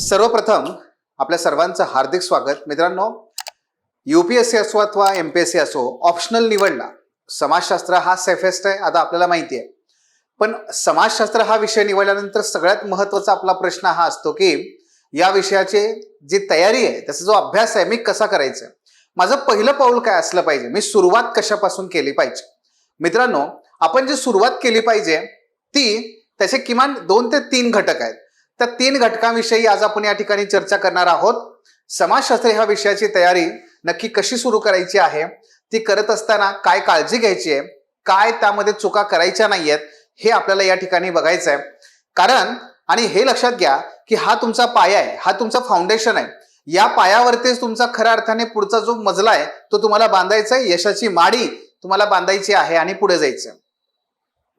सर्वप्रथम आपल्या सर्वांचं हार्दिक स्वागत. मित्रांनो, यूपीएससी असो अथवा एमपीएससी असो, ऑप्शनल निवडला. समाजशास्त्र हा सेफेस्ट आहे, आता आपल्याला माहिती आहे. पण समाजशास्त्र हा विषय निवडल्यानंतर सगळ्यात महत्त्वाचा आपला प्रश्न हा असतो की या विषयाची जी तयारी आहे, त्याचा जो अभ्यास आहे, मी कसा करायचा, माझं पहिलं पाऊल काय असलं पाहिजे, मी सुरुवात कशापासून केली पाहिजे. मित्रांनो, आपण जी सुरुवात केली पाहिजे ती त्याचे किमान 2 ते 3 घटक आहेत. त्या 3 घटकांविषयी आज आपण या ठिकाणी चर्चा करणार आहोत. समाजशास्त्र ह्या विषयाची तयारी नक्की कशी सुरू करायची आहे, ती करत असताना काय काळजी घ्यायची आहे, काय त्यामध्ये चुका करायच्या नाहीयेत, हे आपल्याला या ठिकाणी बघायचं आहे. कारण आणि हे लक्षात घ्या की हा तुमचा पाया आहे, हा तुमचा फाउंडेशन आहे. या पायावरतीच तुमचा खऱ्या अर्थाने पुढचा जो मजला आहे तो तुम्हाला बांधायचा आहे. यशाची माडी तुम्हाला बांधायची आहे आणि पुढे जायचं.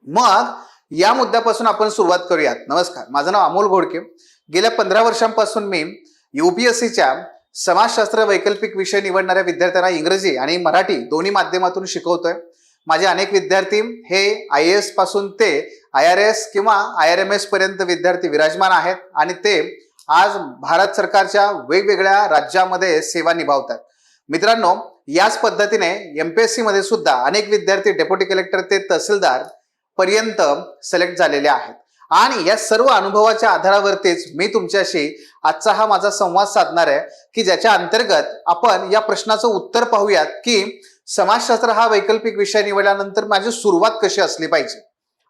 मग या मुद्द्यापासून आपण सुरुवात करूयात. नमस्कार, माझं नाव अमोल घोडके. गेल्या 15 वर्षांपासून मी यूपीएससीच्या समाजशास्त्र वैकल्पिक विषय निवडणाऱ्या विद्यार्थ्यांना इंग्रजी आणि मराठी दोन्ही माध्यमातून शिकवतोय. माझे अनेक विद्यार्थी हे IAS पासून ते IRS किंवा IRMS पर्यंत विद्यार्थी विराजमान आहेत आणि ते आज भारत सरकारच्या वेगवेगळ्या राज्यामध्ये सेवा निभावतात. मित्रांनो, याच पद्धतीने एमपीएससी मध्ये सुद्धा अनेक विद्यार्थी डेप्युटी कलेक्टर ते तहसीलदार पर्यंत सिलेक्ट झालेले आहेत. आणि या सर्व अनुभवाच्या आधारावरतीच मी तुमच्याशी आजचा हा माझा संवाद साधणार आहे की ज्याच्या अंतर्गत आपण या प्रश्नाचं उत्तर पाहूयात की समाजशास्त्र हा वैकल्पिक विषय निवडल्यानंतर माझी सुरुवात कशी असली पाहिजे.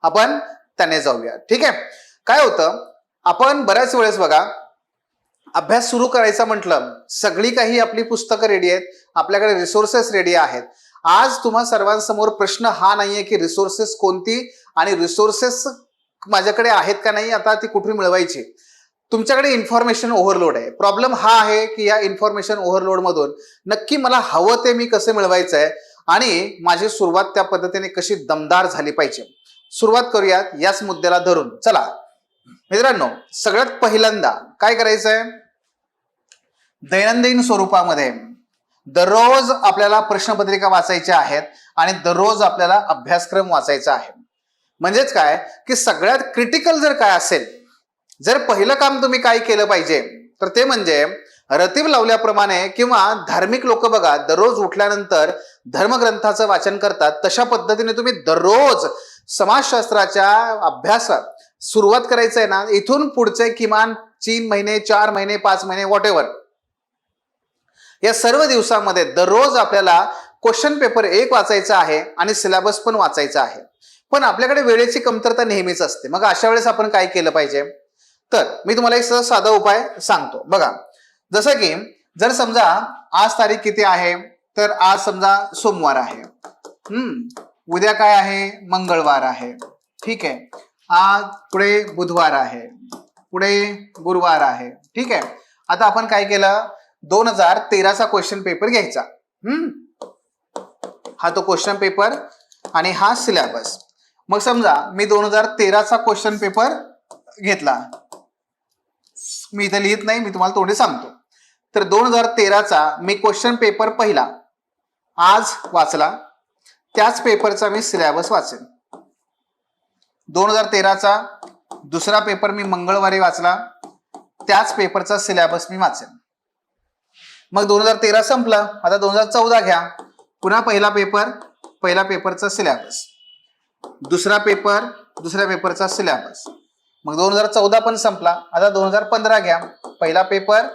आपण त्याने जाऊया. ठीक आहे. काय होतं, आपण बऱ्याच वेळेस बघा, अभ्यास सुरू करायचा म्हटलं, सगळी काही आपली पुस्तकं रेडी आहेत, आपल्याकडे रिसोर्सेस रेडी आहेत. आज तुम्हा सर्वांसमोर प्रश्न हा नाहीये की रिसोर्सेस कोणती आणि रिसोर्सेस माझ्याकडे आहेत का नाही, आता ती कुठे मिळवायची. तुमच्याकडे इन्फॉर्मेशन ओव्हरलोड आहे. प्रॉब्लेम हा आहे की या इन्फॉर्मेशन ओव्हरलोड मधून नक्की मला हवं ते मी कसं मिळवायचं आहे आणि माझी सुरुवात त्या पद्धतीने कशी दमदार झाली पाहिजे. सुरुवात करूयात याच मुद्द्याला धरून. चला मित्रांनो, सगळ्यात पहिल्यांदा काय करायचं आहे, दैनंदिन स्वरूपामध्ये दररोज आपल्याला प्रश्नपत्रिका वाचायच्या आहेत आणि दररोज आपल्याला अभ्यासक्रम वाचायचा आहे. म्हणजेच काय की सगळ्यात क्रिटिकल जर काय असेल, जर पहिलं काम तुम्ही काय केलं पाहिजे तर ते म्हणजे रतीब लावल्याप्रमाणे किंवा धार्मिक लोक बघा दररोज उठल्यानंतर धर्मग्रंथाचं वाचन करतात, तशा पद्धतीने तुम्ही दररोज समाजशास्त्राच्या अभ्यासात सुरुवात करायचं आहे ना. इथून पुढचे किमान 3 महिने, 4 महिने, 5 महिने, व्हॉट एव्हर, या सर्व दिवसामध्ये दररोज आपल्याला क्वेश्चन पेपर 1 वाचायचा आहे आणि सिलेबस पण वाचायचा आहे. पण आपल्याकडे वेळेची कमतरता नेहमीच असते. मग अशा वेळेस आपण काय केलं पाहिजे, तर मी तुम्हाला एक साधा उपाय सांगतो. बघा, जसं की जर समजा आज तारीख किती आहे, तर आज समजा सोमवार आहे, उद्या काय आहे, मंगळवार आहे. ठीक आहे. आज पुढे बुधवार आहे, पुढे गुरुवार आहे. ठीक आहे. आता आपण काय केलं, 2013चा क्वेश्चन पेपर घ्यायचा. हा तो क्वेश्चन पेपर आणि हा सिलेबस. मग समजा मी 2013चा क्वेश्चन पेपर घेतला, मी इथे लिहित नाही, मी तुम्हाला थोडे सांगतो. तर 2013चा मी क्वेश्चन पेपर पहिला आज वाचला, त्याच पेपरचा मी सिलेबस वाचेन. 2013चा दुसरा पेपर मी मंगळवारी वाचला, त्याच पेपरचा सिलेबस मी वाचेन. मग 2013 संपला, आता 2014 घ्या, पुन्हा पहिला पेपर, पहिला पेपरचा सिलेबस, दुसरा पेपर, दुसऱ्या पेपरचा सिलेबस. मग 2014 पण संपला, आता 2015 घ्या, पहिला पेपर,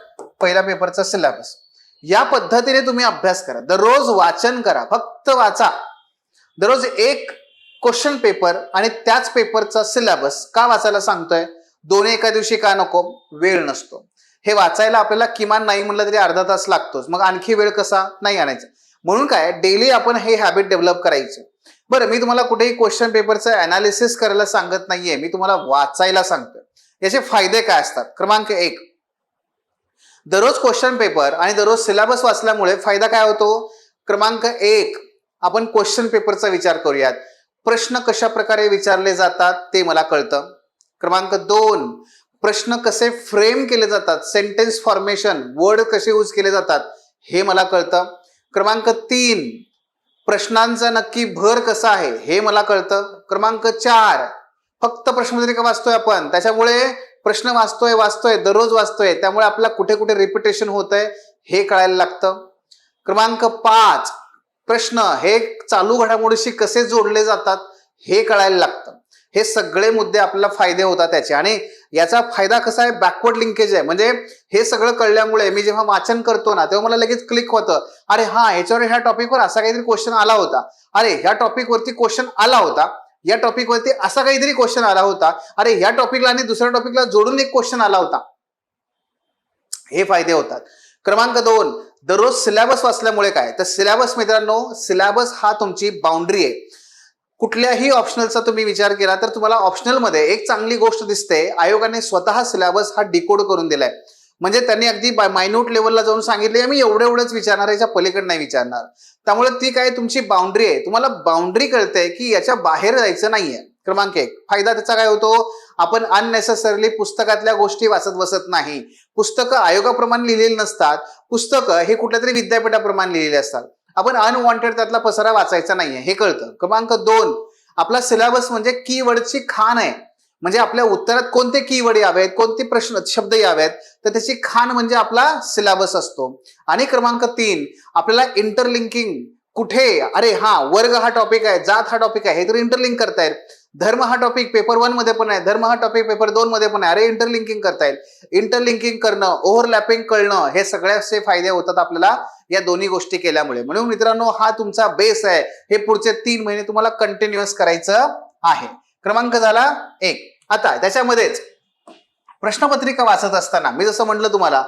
पहिल्या पेपरचा सिलेबस. या पद्धतीने तुम्ही अभ्यास करा, दररोज वाचन करा, फक्त वाचा. दररोज 1 क्वेश्चन पेपर आणि त्याच पेपरचा सिलेबस. का वाचायला सांगतोय, दोन्ही एका दिवशी का नको, वेळ नसतो. हे वाचायला आपल्याला किमान नाही म्हणलं तरी अर्धा तास लागतोच, मग आणखी वेळ कसा नाही आणायचा. म्हणून काय, डेली आपण हे हॅबिट डेव्हलप करायचे. बरं, मी तुम्हाला कुठेही क्वेश्चन पेपरचं अनालिसिस करायला सांगत नाहीये, मी तुम्हाला वाचायला सांगतोय. याचे फायदे काय असतात. क्रमांक 1, दररोज क्वेश्चन पेपर आणि दररोज सिलेबस वाचल्यामुळे फायदा काय होतो. क्रमांक 1, आपण क्वेश्चन पेपरचा विचार करूयात. प्रश्न कशा प्रकारे विचारले जातात ते मला कळतं. क्रमांक 2, प्रश्न कसे फ्रेम केले जातात, सेंटेन्स फॉर्मेशन, वर्ड कसे यूज केले जातात हे मला कळतं. क्रमांक 3, प्रश्नांचा नक्की भर कसा आहे हे मला कळतं. क्रमांक 4, फक्त प्रश्नपत्रिका वाचतोय आपण, त्याच्यामुळे प्रश्न वाचतोय वाचतोय दररोज वाचतोय, त्यामुळे आपल्याला कुठे कुठे रिपिटेशन होत आहे हे कळायला लागतं. क्रमांक 5, प्रश्न हे चालू घडामोडीशी कसे जोडले जातात हे कळायला लागतं. हे सगळे मुद्दे आपल्याला फायदे होतात त्याचे. आणि याचा फायदा कसा आहे, बॅकवर्ड लिंकेज आहे. म्हणजे हे सगळं कळल्यामुळे मी जेव्हा वाचन करतो ना तेव्हा मला लगेच क्लिक होतं, अरे हा ह्याच्यावर ह्या टॉपिकवर असा काहीतरी क्वेश्चन आला होता, अरे ह्या टॉपिकवरती क्वेश्चन आला होता, या टॉपिकवरती असा काहीतरी क्वेश्चन आला होता, अरे ह्या टॉपिकला आणि दुसऱ्या टॉपिकला जोडून एक क्वेश्चन आला होता. हे फायदे होतात. क्रमांक 2, दररोज सिलेबस वाचल्यामुळे काय, तर सिलेबस मित्रांनो, सिलेबस हा तुमची बाउंड्री आहे. कुठल्याही ऑप्शनलचा तुम्ही विचार केला तर तुम्हाला ऑप्शनलमध्ये एक चांगली गोष्ट दिसते, आयोगाने स्वतः सिलेबस हा डिकोड करून दिलाय. म्हणजे त्यांनी अगदी मायन्यूट लेवलला जाऊन सांगितले आम्ही एवढंच विचारणार, याच्या पलीकडे नाही विचारणार. त्यामुळे ती काय तुमची बाउंड्री आहे, तुम्हाला बाउंड्री कळते की याच्या बाहेर जायचं नाहीये. क्रमांक 1, फायदा त्याचा काय होतो, आपण अननेसेसरली पुस्तकातल्या गोष्टी वाचत बसत नाही. पुस्तकं आयोगाप्रमाणे लिहिलेली नसतात, पुस्तकं हे कुठल्या तरी विद्यापीठाप्रमाणे लिहिलेली असतात. आपण अनवॉन्टेड त्यातला पसारा वाचायचा नाहीये हे कळतं. क्रमांक 2, आपला सिलेबस म्हणजे कीवर्डची खाण आहे. म्हणजे आपल्या उत्तरात कोणते कीवर्ड यावेत, कोणते प्रश्न शब्द यावेत, तर त्याची खाण म्हणजे आपला सिलेबस असतो. आणि क्रमांक 3, आपल्याला इंटरलिंकिंग कुठे, अरे हा वर्ग हा टॉपिक आहे, जात हा टॉपिक आहे, हे तर इंटरलिंक करतायत. धर्म हा टॉपिक पेपर 1 मध्ये पण आहे, धर्म हा टॉपिक पेपर 2 मध्ये पण आहे, अरे इंटरलिंकिंग करतायत. इंटरलिंकिंग करणं, ओव्हरलॅपिंग कळणं, हे सगळ्याचे फायदे होतात आपल्याला या दोन्ही गोष्टी केल्यामुळे. म्हणून मित्रांनो हा तुमचा बेस आहे, हे पुढचे 3 महिने तुम्हाला कंटिन्युअस करायचं आहे. क्रमांक झाला 1. आता त्याच्यामध्येच प्रश्नपत्रिका वाचत असताना मी जसं म्हटलं तुम्हाला,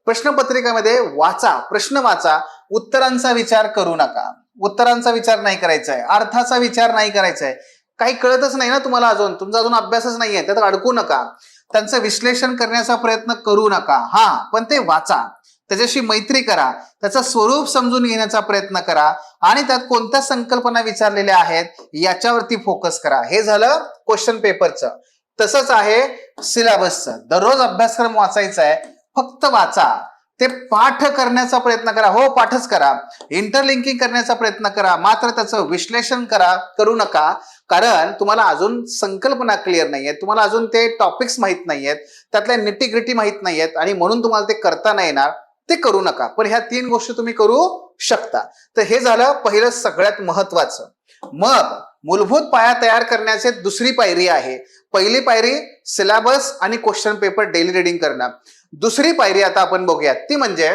प्रश्नपत्रिकेमध्ये वाचा, प्रश्न वाचा, उत्तरांचा विचार करू नका. उत्तरांचा विचार नाही करायचा आहे, अर्थाचा विचार नाही करायचा आहे. काही कळतच नाही ना तुम्हाला, अजून तुमचा अजून अभ्यासच नाहीये, त्यात अडकू नका. त्यांचं विश्लेषण करण्याचा प्रयत्न करू नका, हा पण ते वाचा, त्याच्याशी मैत्री करा, त्याचं स्वरूप समजून घेण्याचा प्रयत्न करा आणि त्यात कोणत्या संकल्पना विचारलेल्या आहेत याच्यावरती फोकस करा. हे झालं क्वेश्चन पेपरचं. तसंच आहे सिलेबसचं. दररोज अभ्यासक्रम वाचायचा आहे, फक्त वाचा. ते पाठ करण्याचा प्रयत्न करा, हो पाठच करा, इंटरलिंकिंग करण्याचा प्रयत्न करा, मात्र त्याचं विश्लेषण करू नका. कारण तुम्हाला अजून संकल्पना क्लिअर नाहीयेत, तुम्हाला अजून ते टॉपिक्स माहित नाहीयेत, त्यातल्या निटी-ग्रिटी माहित नाहीयेत आणि म्हणून तुम्हाला ते करता नाही येणार. ते करू नका. पण ह्या 3 गोष्टी तुम्ही करू शकता. तर हे झालं पहिलं सगळ्यात महत्वाचं. मग मूलभूत पाया तयार करण्याची दुसरी पायरी आहे. पहिली पायरी सिलेबस आणि क्वेश्चन पेपर डेली रीडिंग करणं. दुसरी पायरी आता आपण बघूयात, ती म्हणजे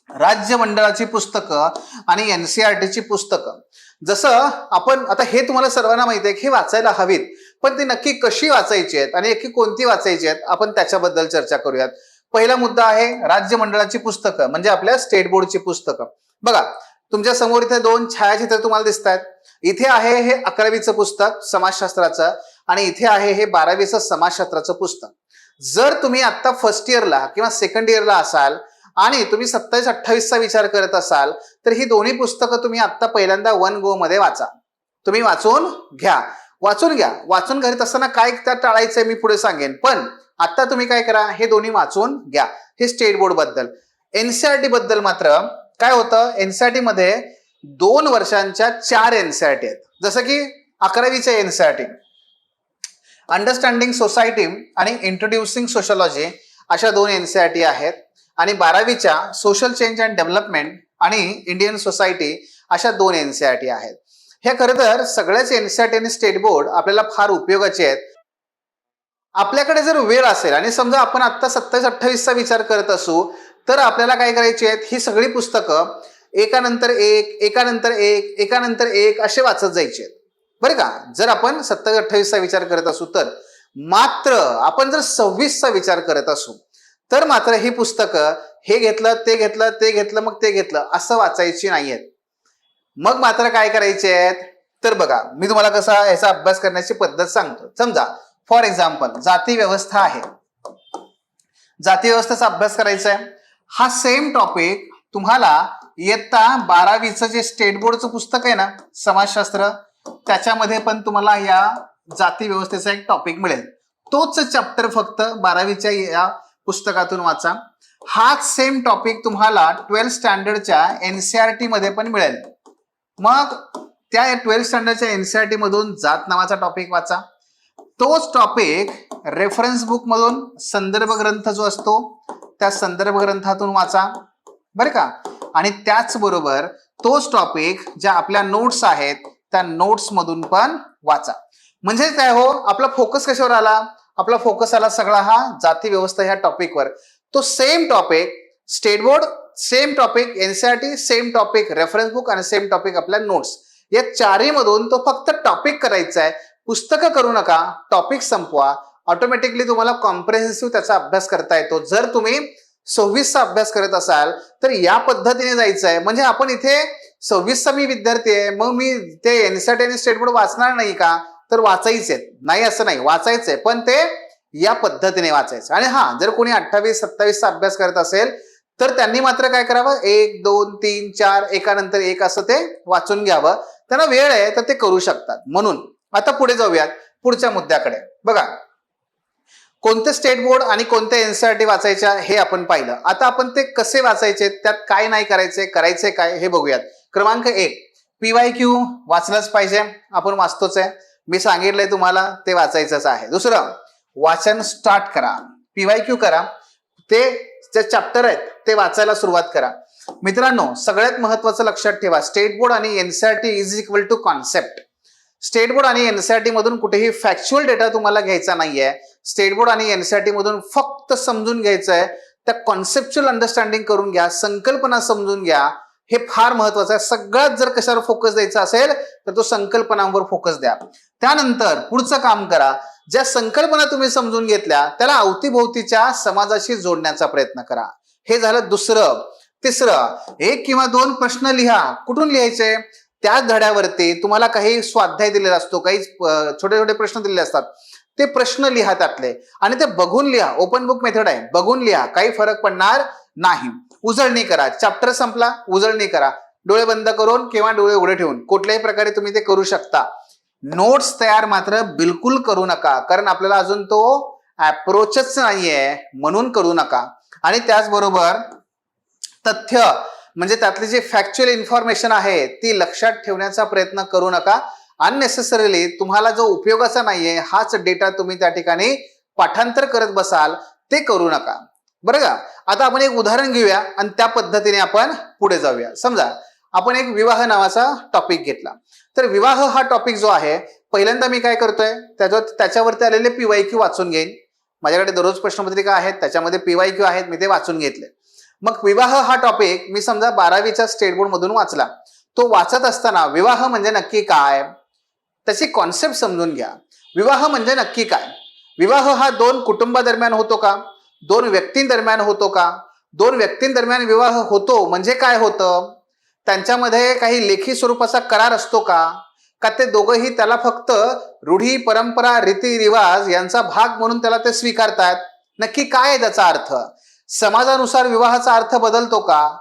राज्य मंडळाची पुस्तकं आणि एनसीईआरटीची पुस्तकं. जसं आपण आता हे तुम्हाला सर्वांना माहिती आहे की हे वाचायला हवीत, पण ती नक्की कशी वाचायची आहेत आणि नक्की कोणती वाचायची आहेत आपण त्याच्याबद्दल चर्चा करूयात. पहिला मुद्दा आहे राज्य मंडळाची पुस्तकं, म्हणजे आपल्या स्टेट बोर्डची पुस्तकं. बघा तुमच्या समोर इथे 2 छायाचित्र तुम्हाला दिसत आहेत. इथे आहे हे 11वीचं पुस्तक समाजशास्त्राचं आणि इथे आहे हे 12वीचं समाजशास्त्राचं पुस्तक. जर तुम्ही आता फर्स्ट इयरला किंवा सेकंड इयरला असाल आणि तुम्ही 27-28चा विचार करत असाल तर ही दोन्ही पुस्तकं तुम्ही आता पहिल्यांदा 1 गो मध्ये वाचा. तुम्ही वाचून घ्या. वाचून घरीत असताना काय त्यात टाळायचंय मी पुढे सांगेन, पण आता तुम्ही काय करा, हे दोन्ही वाचून घ्या. हे स्टेट बोर्ड बद्दल. एनसीईआरटी बद्दल मात्र काय होतं, एनसीईआरटी मध्ये 2 वर्षांच्या 4 एनसीईआरटी आहेत. जसं की 11वीच्या एनसीईआरटी अंडरस्टँडिंग सोसायटी आणि इंट्रोड्युसिंग सोशलॉजी अशा 2 एनसीईआरटी आहेत आणि 12वीच्या सोशल चेंज अँड डेव्हलपमेंट आणि इंडियन सोसायटी अशा 2 एनसीईआरटी आहेत. हे खरं तर सगळ्याच एनसीईआरटी आणि स्टेट बोर्ड आपल्याला फार उपयोगाचे आहेत. आपल्याकडे जर वेळ असेल आणि समजा आपण आता 27-28चा विचार करत असू तर आपल्याला काय करायची आहेत, ही सगळी पुस्तकं एकानंतर एक असे वाचत जायचे आहेत बरं का. जर आपण 27-28चा विचार करत असू तर. मात्र आपण जर 26चा विचार करत असू तर मात्र ही पुस्तकं हे घेतलं ते घेतलं मग ते घेतलं असं वाचायची नाहीयेत. मग मात्र काय करायचे आहेत तर बघा मी तुम्हाला कसा याचा अभ्यास करण्याची पद्धत सांगतो. समजा फॉर एक्झाम्पल जाती व्यवस्था आहे, जाती व्यवस्थेचा अभ्यास करायचा आहे. हा सेम टॉपिक तुम्हाला इयत्ता 12वीचं जे स्टेट बोर्डचं पुस्तक आहे ना समाजशास्त्र, त्याच्यामध्ये पण तुम्हाला या जाती व्यवस्थेचा एक टॉपिक मिळेल. तोच चॅप्टर फक्त 12वीच्या या पुस्तकातून वाचा. हाच सेम टॉपिक तुम्हाला 12th स्टँडर्डच्या एनसीईआरटी मध्ये पण मिळेल. मग त्या 12th स्टँडर्डच्या एनसीईआरटी मधून जात नावाचा टॉपिक वाचा. तोच टॉपिक रेफरन्स बुक मधून संदर्भ ग्रंथ जो असतो त्या संदर्भ ग्रंथातून वाचा बरं का. आणि त्याचबरोबर तोच टॉपिक ज्या आपल्या नोट्स आहेत त्या नोट्स मधून पण वाचा. म्हणजे काय हो, आपला फोकस कशावर आला? आपला फोकस आला सगळा हा जाती व्यवस्था ह्या टॉपिकवर. तो same topic state board, same topic NCERT, same topic reference book आणि सेम टॉपिक आपल्या नोट्स, या चारही मधून तो फक्त टॉपिक करायचा आहे. पुस्तकं करू नका, टॉपिक संपवा. ऑटोमॅटिकली तुम्हाला कॉम्प्रेहेन्सिव्ह त्याचा अभ्यास करता येतो. जर तुम्ही 26चा अभ्यास करत असाल तर या पद्धतीने जायचं आहे. म्हणजे आपण इथे 26चा मी विद्यार्थी आहे, मग मी ते एनसीईआरटी आणि स्टेट बोर्ड वाचणार नाही का? तर वाचायचे नाही असं नाही, वाचायचंय, पण ते या पद्धतीने वाचायचं. आणि हा, जर कोणी 28, 27चा अभ्यास करत असेल तर त्यांनी मात्र काय करावं, 1, 2, 3, 4 एकानंतर एक असं ते वाचून घ्यावं. त्यांना वेळ आहे तर ते करू शकतात. म्हणून आता पुढे जाऊयात पुढच्या मुद्द्याकडे. बघा, कोणते स्टेट बोर्ड आणि कोणते एनसीईआरटी वाचायच्या हे आपण पाहिलं. आता आपण ते कसे वाचायचे, त्यात काय नाही करायचे, करायचे काय हे बघूयात. क्रमांक 1, PYQ वाचलंच पाहिजे, आपण वाचतोच आहे, मी सांगितलंय तुम्हाला, ते वाचायचंच आहे. दुसरं, वाचन स्टार्ट करा, PYQ करा, ते जे चॅप्टर आहेत ते वाचायला सुरुवात करा. मित्रांनो, सगळ्यात महत्वाचं लक्षात ठेवा, स्टेट बोर्ड आणि NCERT is equal to concept. State board आणि एनसीईआरटी मधून कुठेही फॅक्च्युअल डेटा तुम्हाला घ्यायचा नाहीये. स्टेट बोर्ड आणि एनसीईआरटी मधून फक्त समजून घ्यायचं आहे, त्या कॉन्सेप्च्युअल अंडरस्टँडिंग करून घ्या, संकल्पना समजून घ्या, हे फार महत्वाचं आहे. सगळ्यात जर कशावर फोकस द्यायचा असेल तर तो संकल्पनांवर फोकस द्या. त्यानंतर पुढचं काम करा, ज्या संकल्पना तुम्ही समजून घेतल्या त्याला अवतीभोवतीच्या समाजाशी जोडण्याचा प्रयत्न करा. हे झालं दुसरं. तिसरं, 1 किंवा 2 प्रश्न लिहा. कुठून लिहायचे? त्याच धड्यावरती तुम्हाला काही स्वाध्याय दिलेला असतो, काही छोटे छोटे प्रश्न दिलेले असतात, ते प्रश्न लिहा त्यातले आणि ते बघून लिहा. ओपन बुक मेथड आहे, बघून लिहा, काही फरक पडणार नाही. उजळणी करा, चॅप्टर संपला उजळणी करा, डोळे बंद करून किंवा डोळे उघडे ठेवून कुठल्याही प्रकारे तुम्ही ते करू शकता. नोट्स तयार मात्र बिलकुल करू नका, कारण आपल्याला अजून तो अप्रोचच नाहीये, म्हणून करू नका. आणि त्याचबरोबर तथ्य म्हणजे त्यातली जी फॅक्च्युअल इन्फॉर्मेशन आहे ती लक्षात ठेवण्याचा प्रयत्न करू नका. अननेसेसरीली तुम्हाला जो उपयोगाचा नाहीये हाच डेटा तुम्ही त्या ठिकाणी पाठांतर करत बसाल, ते करू नका. बरं का? आता आपण एक उदाहरण घेऊया आणि त्या पद्धतीने आपण पुढे जाऊया. समजा आपण एक विवाह नावाचा टॉपिक घेतला, तर विवाह हा टॉपिक जो आहे, पहिल्यांदा मी काय करतोय, त्याच्यावरती आलेले PYQ वाचून घेईन. माझ्याकडे दररोज प्रश्नपत्रिका आहेत, त्याच्यामध्ये PYQ आहेत, मी ते वाचून घेतले. मग विवाह हा टॉपिक मी समजा 12वीच्या स्टेट बोर्ड मधून वाचला. तो वाचत असताना विवाह म्हणजे नक्की काय, त्याची कॉन्सेप्ट समजून घ्या. विवाह म्हणजे नक्की काय? विवाह हा 2 कुटुंबादरम्यान होतो का? 2 व्यक्तींदरम्यान होतो का? 2 व्यक्तींदरम्यान विवाह होतो म्हणजे काय होतं? त्यांच्यामध्ये काही लेखी स्वरूपाचा करार असतो का? का ते दोघंही त्याला फक्त रूढी, परंपरा, रीतिरिवाज यांचा भाग म्हणून त्याला ते स्वीकारतात? नक्की काय आहे त्याचा अर्थ? समाजानुसार विवाहाचा अर्थ बदलतो का?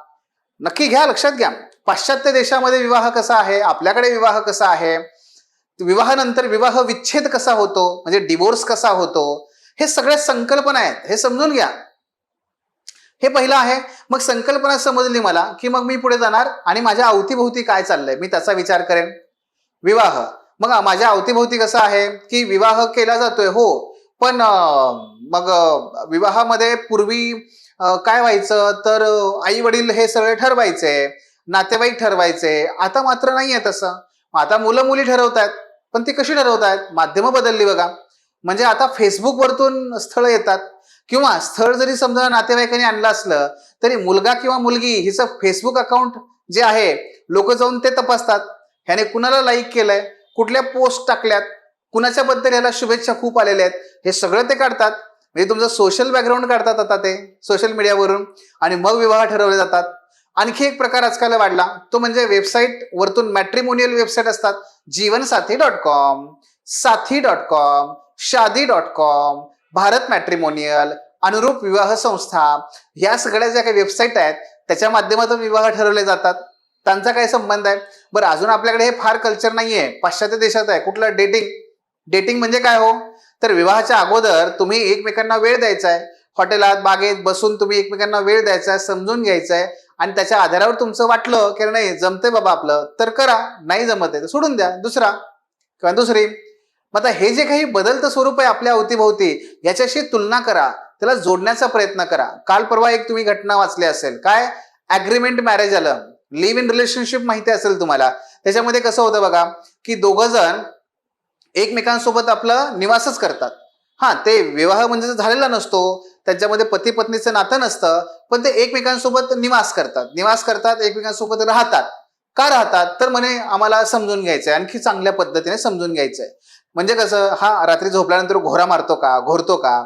नक्की घ्या, लक्षात घ्या. पाश्चात्य देशामध्ये विवाह कसा आहे, आपल्याकडे विवाह कसा आहे, विवाहानंतर विवाह विच्छेद कसा होतो, म्हणजे डिवोर्स कसा होतो, हे सगळ्या संकल्पना आहेत, हे समजून घ्या. हे पहिलं आहे. मग संकल्पना समजली मला की मग मी पुढे जाणार आणि माझ्या अवतीभोवती काय चाललंय मी त्याचा विचार करेन. विवाह, मग माझ्या अवतीभोवती कसं आहे की विवाह केला जातोय, हो, पण मग विवाहामध्ये पूर्वी काय व्हायचं तर आई वडील हे सगळे ठरवायचे, नातेवाईक ठरवायचे. आता मात्र नाहीये तसं. आता मुलं मुली ठरवतायत, पण ती कशी ठरवतायत? माध्यमं बदलली बघा. म्हणजे आता फेसबुक वरतून स्थळ येतात, किंवा स्थळ जरी समजा नातेवाईकांनी आणलं असलं तरी मुलगा किंवा मुलगी हिचं फेसबुक अकाउंट जे आहे लोक जाऊन ते तपासतात, ह्याने कुणाला लाईक केलंय, कुठल्या पोस्ट टाकल्यात, कुणाच्या बद्दल याला शुभेच्छा खूप आलेल्या आहेत, हे सगळं ते काढतात. म्हणजे तुमचं सोशल बॅकग्राऊंड काढतात आता ते सोशल मीडियावरून, आणि मग विवाह ठरवले जातात. आणखी एक प्रकार आजकाल वाढला, तो म्हणजे वेबसाईट वरतून मॅट्रिमोनियल वेबसाईट असतात, जीवनसाथी.com, साथी.com, शादी.com, भारत मॅट्रिमोनियल, अनुरूप विवाह संस्था, या सगळ्या ज्या काही वेबसाईट आहेत त्याच्या माध्यमातून विवाह ठरवले जातात. त्यांचा काय संबंध आहे? बरं, अजून आपल्याकडे हे फार कल्चर नाहीये, पाश्चात्य देशात आहे. कुठलं? डेटिंग म्हणजे काय हो, तर विवाहाच्या अगोदर तुम्ही एकमेकांना वेळ द्यायचा आहे, हॉटेलात बागेत बसून तुम्ही एकमेकांना वेळ द्यायचा आहे, समजून घ्यायचा आहे, आणि त्याच्या आधारावर तुमचं वाटलं की नाही जमते बाबा आपलं तर करा, नाही जमत आहे तर सोडून द्या, दुसरा किंवा दुसरी. मग आता हे जे काही बदलतं स्वरूप आहे आपल्या अवतीभोवती याच्याशी तुलना करा, त्याला जोडण्याचा प्रयत्न करा. काल परवा एक तुम्ही घटना वाचली असेल, काय ॲग्रीमेंट मॅरेज आलं, लिव्ह इन रिलेशनशिप माहिती असेल तुम्हाला. त्याच्यामध्ये कसं होतं बघा, की दोघं जण एकमेकांसोबत आपलं निवासच करतात. हा, ते विवाह म्हणजे झालेला नसतो, त्यांच्यामध्ये पती पत्नीचं नातं नसतं, पण ते एकमेकांसोबत निवास करतात एकमेकांसोबत राहतात. का राहतात तर म्हणे आम्हाला समजून घ्यायचंय, आणखी चांगल्या पद्धतीने समजून घ्यायचंय. म्हणजे कसं, हा रात्री झोपल्यानंतर घोरा मारतो का, घोरतो का,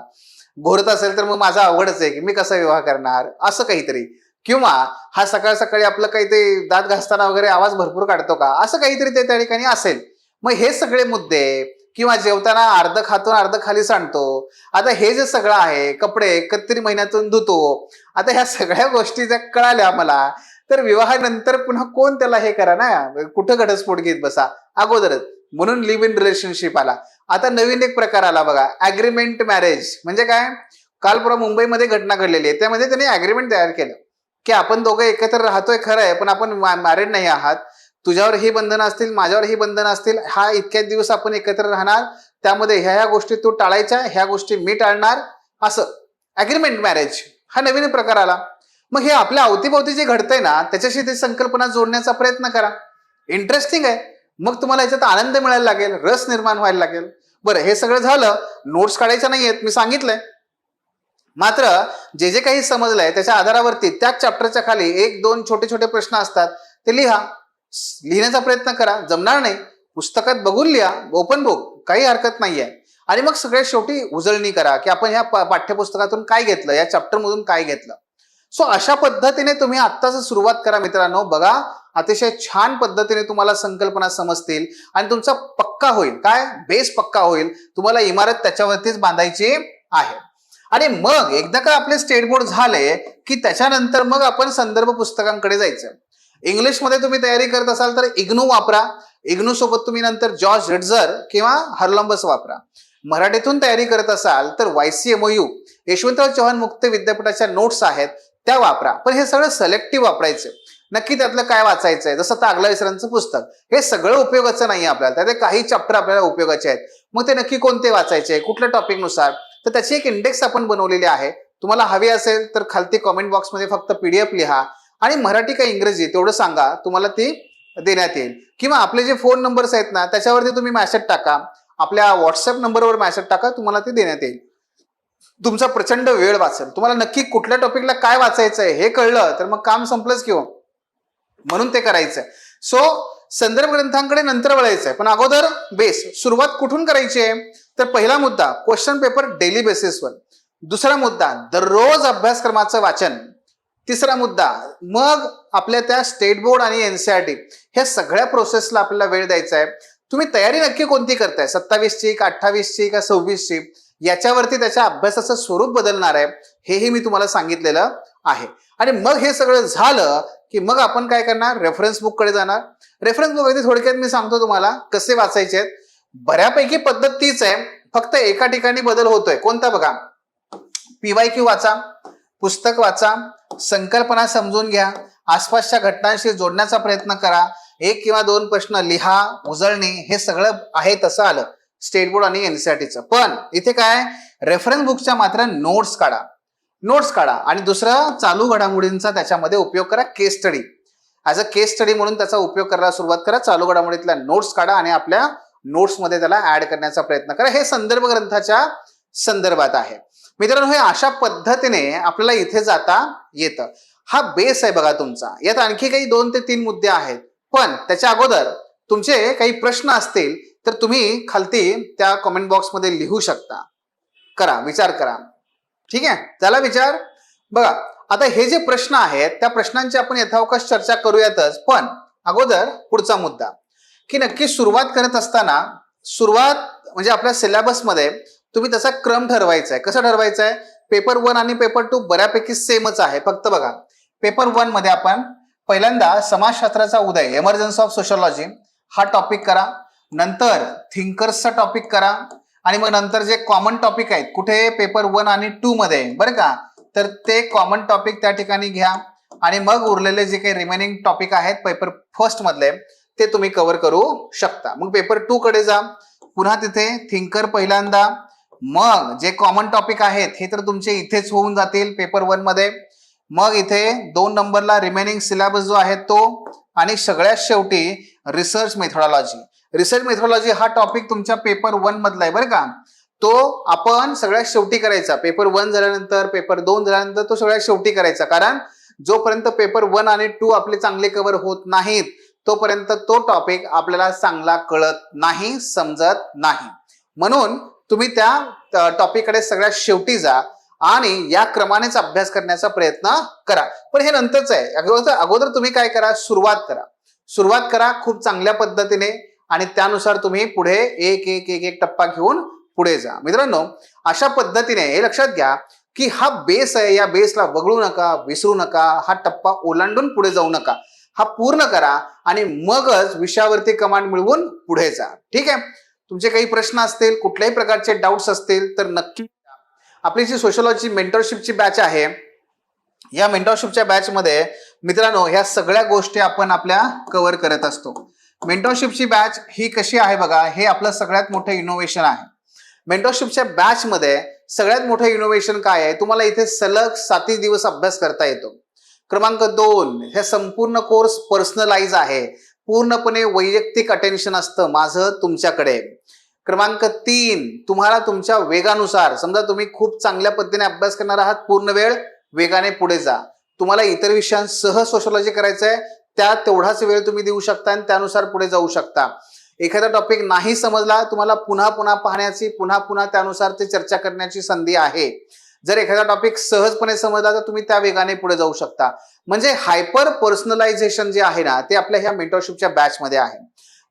घोरत असेल तर मग माझा अवघडच आहे की मी कसा विवाह करणार, असं काहीतरी. किंवा हा सकाळ सकाळी आपलं काही ते दात घासताना वगैरे आवाज भरपूर काढतो का, असं काहीतरी ते त्या ठिकाणी असेल. मग हे सगळे मुद्दे, किंवा जेवताना अर्ध खातो अर्ध खाली सांडतो, आता हे जे सगळं आहे, कपडे कितीतरी महिन्यातून धुतो, आता ह्या सगळ्या गोष्टी जर कळाल्या मला, तर विवाहानंतर पुन्हा कोण त्याला हे करा ना, कुठं घटस्फोट घेत बसा अगोदरच. म्हणून लिव्ह इन रिलेशनशिप आला. आता नवीन एक प्रकार आला बघा, ॲग्रीमेंट मॅरेज. म्हणजे काय, काल परवा मुंबईमध्ये घटना घडलेली आहे, त्यामध्ये त्यांनी ॲग्रीमेंट तयार केलं की आपण दोघं एकत्र राहतोय खरं आहे, पण आपण मॅरिड नाही आहात. तुझ्यावर ही बंधनं असतील, माझ्यावर ही बंधनं असतील, हा इतक्या दिवस आपण एकत्र राहणार, त्यामध्ये ह्या गोष्टी तू टाळायच्या, ह्या गोष्टी मी टाळणार, असं ॲग्रीमेंट मॅरेज हा नवीन प्रकार आला. मग हे आपल्या अवतीभोवती जे घडतंय ना, त्याच्याशी ती संकल्पना जोडण्याचा प्रयत्न करा. इंटरेस्टिंग आहे. मग तुम्हाला याच्यात आनंद मिळायला लागेल, रस निर्माण व्हायला लागेल. बरं, हे सगळं झालं, नोट्स काढायच्या नाहीयेत मी सांगितलंय. मात्र जे जे काही समजलंय त्याच्या आधारावरती त्याच चॅप्टरच्या खाली एक दोन छोटे छोटे प्रश्न असतात, ते लिहिण्याचा प्रयत्न करा. जमणार नाही, पुस्तकात बघून लिहा, ओपन बुक, काही हरकत नाहीये. आणि मग सगळ्यात शेवटी उजळणी करा की आपण ह्या पाठ्यपुस्तकातून काय घेतलं, या चॅप्टरमधून काय घेतलं. सो अशा पद्धतीने तुम्ही आत्ताच सुरुवात करा मित्रांनो. बघा, अतिशय छान पद्धतीने तुम्हाला संकल्पना समजतील आणि तुमचा पक्का होईल, काय बेस पक्का होईल. तुम्हाला इमारत त्याच्यावरतीच बांधायची आहे. आणि मग एकदा का आपले स्टेट बोर्ड झाले की त्याच्यानंतर मग आपण संदर्भ पुस्तकांकडे जायचं. इंग्लिशमध्ये तुम्ही तयारी करत असाल तर इग्नू वापरा. इग्नू सोबत तुम्ही नंतर जॉर्ज रिट्झर किंवा हर्लंबस वापरा. मराठीतून तयारी करत असाल तर YCMOU यशवंतराव चव्हाण मुक्त विद्यापीठाच्या नोट्स आहेत त्या वापरा. पण हे सगळं सिलेक्टिव्ह वापरायचं. नक्की त्यातलं काय वाचायचंय, जसं तागला विसरांचं पुस्तक, हे सगळं उपयोगाचं नाही आपल्याला, त्याचे काही चॅप्टर आपल्याला उपयोगाचे आहेत. मग ते नक्की कोणते वाचायचे, कुठल्या टॉपिकनुसार, तर त्याची एक इंडेक्स आपण बनवलेली आहे. तुम्हाला हवी असेल तर खालती कॉमेंट बॉक्समध्ये फक्त PDF लिहा आणि मराठी का इंग्रजी तेवढं सांगा, तुम्हाला ती देण्यात येईल. किंवा आपले जे फोन नंबर्स आहेत ना, त्याच्यावरती तुम्ही मेसेज टाका, आपल्या व्हॉट्सअप नंबरवर मेसेज टाका, तुम्हाला ते देण्यात येईल. तुमचा प्रचंड वेळ वाचेल. तुम्हाला नक्की कुठल्या टॉपिकला काय वाचायचंय हे कळलं तर मग काम संपलंच किंवा, म्हणून ते करायचंय. सो संदर्भ ग्रंथांकडे नंतर वळायचंय, पण अगोदर बेस. सुरुवात कुठून करायची आहे, तर पहिला मुद्दा क्वेश्चन पेपर डेली बेसिसवर. दुसरा मुद्दा दररोज अभ्यासक्रमाचं वाचन. तिसरा मुद्दा मग आपल्या त्या स्टेट बोर्ड आणि NCERT ह्या सगळ्या प्रोसेसला आपल्याला वेळ द्यायचा आहे. तुम्ही तयारी नक्की कोणती करताय, 27ची का 28ची का 26ची, याच्यावरती त्याच्या अभ्यासाचं स्वरूप बदलणार आहे, हेही मी तुम्हाला सांगितलेलं आहे. आणि मग हे सगळं झालं की मग आपण काय करणार, रेफरन्स बुक कडे जाणार. रेफरन्स बुक थोडक्यात मी सांगतो तुम्हाला कसे वाचायचे आहेत. बऱ्यापैकी पद्धत तीच आहे, फक्त एका ठिकाणी बदल होतोय. कोणता बघा, PYQ वाचा, पुस्तक वाचा, संकल्पना समजून घ्या, आसपासच्या घटनांशी जोडण्याचा प्रयत्न करा, 1 किंवा 2 प्रश्न लिहा, उजळणी, हे सगळं आहे तसं आलं स्टेट बोर्ड आणि NCERTचं. पण इथे काय, रेफरन्स बुकच्या मात्र नोट्स काढा आणि दुसरं चालू घडामोडींचा त्याच्यामध्ये उपयोग करा. Case study, as a case study म्हणून त्याचा उपयोग करायला सुरुवात करा. चालू घडामोडीतल्या नोट्स काढा आणि आपल्या नोट्समध्ये त्याला ऍड करण्याचा प्रयत्न करा. हे संदर्भ ग्रंथाच्या संदर्भात आहे मित्रांनो. हे अशा पद्धतीने आपल्याला इथे जाता येतं. हा बेस आहे बघा तुमचा. यात आणखी काही 2 ते 3 मुद्दे आहेत, पण त्याच्या अगोदर तुमचे काही प्रश्न असतील तर तुम्ही खालती त्या कमेंट बॉक्समध्ये लिहू शकता. करा, विचार करा. ठीक आहे, चला विचार. बघा, आता हे जे प्रश्न आहेत त्या प्रश्नांची आपण यथावकाश चर्चा करूयातच, पण अगोदर पुढचा मुद्दा की नक्की सुरुवात करत असताना, सुरुवात म्हणजे आपल्या सिलेबसमध्ये तुम्ही त्याचा क्रम ठरवायचा आहे. कसं ठरवायचं आहे, पेपर 1 आणि पेपर 2 बऱ्यापैकी सेमच आहे. फक्त बघा, पेपर 1 मध्ये आपण पहिल्यांदा समाजशास्त्राचा उदय, एमर्जन्स ऑफ सोशोलॉजी हा टॉपिक करा. नंतर थिंकर्सचा टॉपिक करा आणि मग नंतर जे कॉमन टॉपिक आहेत कुठे, पेपर 1 आणि 2 मध्ये, बरं का, तर ते कॉमन टॉपिक त्या ठिकाणी घ्या आणि मग उरलेले जे काही रिमेनिंग टॉपिक आहेत पेपर 1 मधले ते तुम्ही कव्हर करू शकता. मग पेपर 2 कडे जा. पुन्हा तिथे थिंकर पहिल्यांदा, मग जे कॉमन टॉपिक आहेत हे तर तुमचे इथेच होऊन जातील पेपर 1 मध्ये. मग इथे 2 नंबरला रिमेनिंग सिलेबस जो आहे तो, आणि सगळ्यात शेवटी रिसर्च मेथोडॉलॉजी. रिसर्च मेथोडॉलॉजी हा टॉपिक तुमच्या पेपर 1 मधला आहे बरं का. तो आपण सगळ्यात शेवटी करायचा. पेपर 1 झाल्यानंतर, पेपर 2 झाल्यानंतर तो सगळ्यात शेवटी करायचा. कारण जोपर्यंत पेपर 1 आणि 2 आपले चांगले कव्हर होत नाहीत तोपर्यंत तो टॉपिक आपल्याला चांगला कळत नाही, समजत नाही. म्हणून तुम्ही त्या टॉपिककडे सगळ्यात शेवटी जा आणि या क्रमानेच अभ्यास करण्याचा प्रयत्न करा. पण हे नंतरच आहे. अगोदर तुम्ही काय करा, सुरुवात करा खूप चांगल्या पद्धतीने, आणि त्यानुसार तुम्ही पुढे एक टप्पा घेऊन पुढे जा. मित्रांनो, अशा पद्धतीने हे लक्षात घ्या की हा बेस आहे, या बेसला वगळू नका, विसरू नका, हा टप्पा ओलांडून पुढे जाऊ नका. हा पूर्ण करा आणि मगच विषयावरती कमांड मिळवून पुढे जा. ठीक आहे. तुमचे काही प्रश्न असतील, कुठल्याही प्रकारचे डाऊट्स असतील तर नक्की आपली जी सोशलॉजी मेंटरशिपची बॅच आहे, या मेंटरशिपच्या बॅच मध्ये मित्रांनो ह्या सगळ्या गोष्टी आपण आपल्या कव्हर करत असतो. मेंटरशिपची बॅच ही कशी आहे बघा, हे आपलं सगळ्यात मोठं इनोव्हेशन आहे. मेंटरशिपच्या बॅच मध्ये सगळ्यात मोठं इनोव्हेशन काय आहे, तुम्हाला इथे सलग 7 दिवस अभ्यास करता येतो. क्रमांक 2, हे संपूर्ण कोर्स पर्सनलाइज आहे, पूर्णपणे वैयक्तिक अटेन्शन असतं माझं तुमच्याकडे. क्रमांक 3, तुम्हाला तुमच्या वेगानुसार, समजा तुम्ही खूप चांगल्या पद्धतीने अभ्यास करणार आहात, पूर्ण वेळ वेगाने पुढे जा. तुम्हाला इतर विषयांसह सोशलॉजी करायचं आहे, त्या तेवढाच वेळ तुम्ही देऊ शकता आणि त्यानुसार पुढे जाऊ शकता. एखादा टॉपिक नाही समजला, तुम्हाला पुन्हा पाहण्याची, पुन्हा त्यानुसार ते चर्चा करण्याची संधी आहे. जर एखादा टॉपिक सहजपणे समजला तर तुम्ही त्या वेगाने पुढे जाऊ शकता. म्हणजे हायपर पर्सनलायझेशन जे आहे ना, ते आपल्या ह्या मेंटरशिपच्या बॅच मध्ये आहे.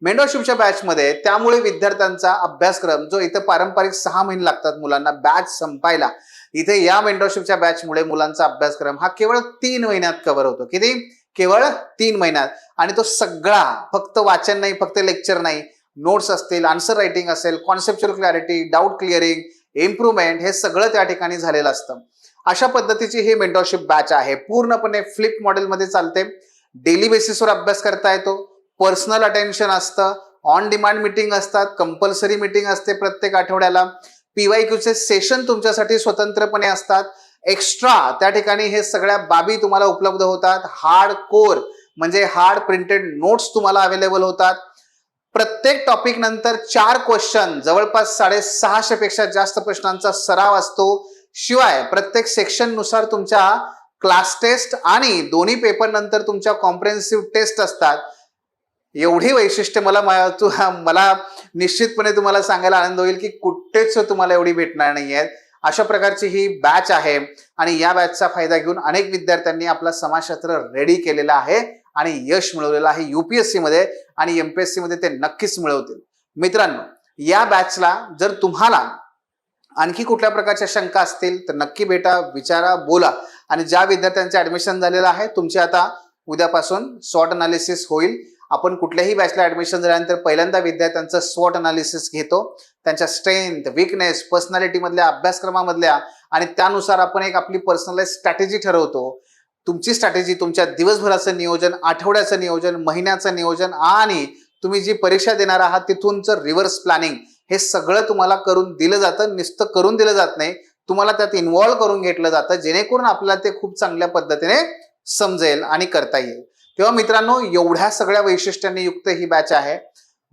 मेंटरशिपच्या बॅच मध्ये त्यामुळे विद्यार्थ्यांचा अभ्यासक्रम जो इथं पारंपरिक 6 महिने लागतात मुलांना बॅच संपायला, इथे या मेंटरशिपच्या बॅच मुळे मुलांचा अभ्यासक्रम हा केवळ 3 महिन्यात कव्हर होतो. किती? केवळ 3 महिन्यात. आणि तो सगळा फक्त वाचन नाही, फक्त लेक्चर नाही, नोट्स असतील, आन्सर रायटिंग असेल, conceptual clarity, doubt clearing, improvement, हे सगळं त्या ठिकाणी झालेलं असतं. अशा पद्धतीची ही मेंटरशिप बॅच आहे. पूर्णपणे फ्लिप मॉडेलमध्ये चालते. डेली बेसिसवर अभ्यास करता येतो, पर्सनल अटेन्शन असतं, ऑन डिमांड मीटिंग असतात, कंपल्सरी मीटिंग असते प्रत्येक आठवड्याला, PYQचे सेशन तुमच्यासाठी स्वतंत्रपणे असतात. एक्स्ट्रा त्या ठिकाणी हे सगळ्या बाबी तुम्हाला उपलब्ध होतात. हार्ड कोर म्हणजे हार्ड प्रिंटेड नोट्स तुम्हाला अवेलेबल होतात. प्रत्येक टॉपिक नंतर 4 क्वेश्चन, जवळपास 650 पेक्षा जास्त प्रश्नांचा सराव असतो. शिवाय प्रत्येक सेक्शन नुसार तुमच्या क्लास टेस्ट आणि दोन्ही पेपर नंतर तुमच्या कॉम्प्रिहेन्सिव्ह टेस्ट असतात. एवढी वैशिष्ट्य मला निश्चितपणे तुम्हाला सांगायला आनंद होईल की कुठेच तुम्हाला एवढी भेटणार नाहीये. अशा प्रकारची ही बॅच आहे आणि या बॅचचा फायदा घेऊन अनेक विद्यार्थ्यांनी आपला समाजशास्त्र रेडी केलेला आहे आणि यश मिळवलेलं आहे UPSC मध्ये, आणि MPSC मध्ये ते नक्कीच मिळवतील. मित्रांनो, या बॅचला जर तुम्हाला आणखी कुठल्या प्रकारच्या शंका असतील तर नक्की भेटा, विचारा, बोला. आणि ज्या विद्यार्थ्यांचे ऍडमिशन झालेलं आहे, तुमचे आता उद्यापासून स्वॉट अनालिसिस होईल. आपण कुठल्याही बॅचला ऍडमिशन झाल्यानंतर पहिल्यांदा विद्यार्थ्यांचं स्वॉट अनालिसिस घेतो, त्यांच्या स्ट्रेंथ, विकनेस, पर्सनॅलिटी मधल्या, अभ्यासक्रमामधल्या, आणि त्यानुसार आपण एक आपली पर्सनलाइज स्ट्रॅटेजी ठरवतो. तुमची स्ट्रॅटेजी, तुमच्या दिवसभराचं नियोजन, आठवड्याचं नियोजन, महिन्याचं नियोजन, आणि तुम्ही जी परीक्षा देणार आहात तिथूनचं रिव्हर्स प्लॅनिंग, हे सगळं तुम्हाला करून दिलं जातं. नुसतं करून दिलं जात नाही, तुम्हाला त्यात इन्व्हॉल्व करून घेतलं जातं, जेणेकरून आपल्याला ते खूप चांगल्या पद्धतीने समजेल आणि करता येईल. तेव्हा मित्रांनो, एवढ्या सगळ्या वैशिष्ट्यांनी युक्त ही बॅच आहे.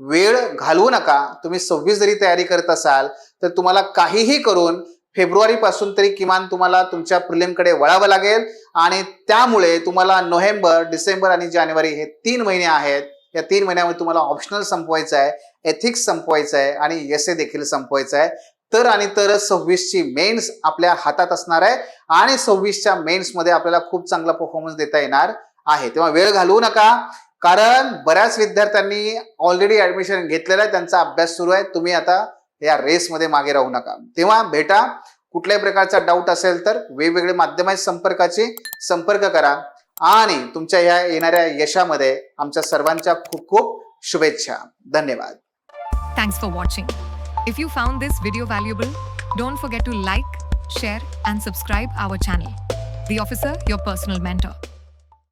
वेळ घालवू नका. तुम्ही 26 जरी तयारी करत असाल तर तुम्हाला काहीही करून फेब्रुवारी पासून तरी किमान तुम्हाला तुमच्या प्रिलिमकडे वळावं लागेल. आणि त्यामुळे तुम्हाला नोव्हेंबर, डिसेंबर आणि जानेवारी हे 3 महिने आहेत. या 3 महिन्यामध्ये तुम्हाला ऑप्शनल संपवायचं आहे, एथिक्स संपवायचं आहे आणि एसे देखील संपवायचं आहे. तर आणि तरच 26ची मेन्स आपल्या हातात असणार आहे आणि 26च्या मेन्स मध्ये आपल्याला खूप चांगला परफॉर्मन्स देता येणार आहे. तेव्हा वेळ घालवू नका, कारण बऱ्याच विद्यार्थ्यांनी ऑलरेडी ऍडमिशन घेतलेलं आहे, त्यांचा अभ्यास सुरू आहे. तुम्ही आता या रेसमध्ये मागे राहू नका. तेव्हा भेटा. कुठल्याही प्रकारचा डाऊट असेल तर वेगवेगळे माध्यम आहेत संपर्काचे, संपर्क करा. आणि तुमच्या ह्या येणाऱ्या यशामध्ये आमच्या सर्वांच्या खूप खूप शुभेच्छा. धन्यवाद. Thanks for watching. If you found this video valuable, don't forget to like, share and subscribe our channel. The Officer, your personal mentor.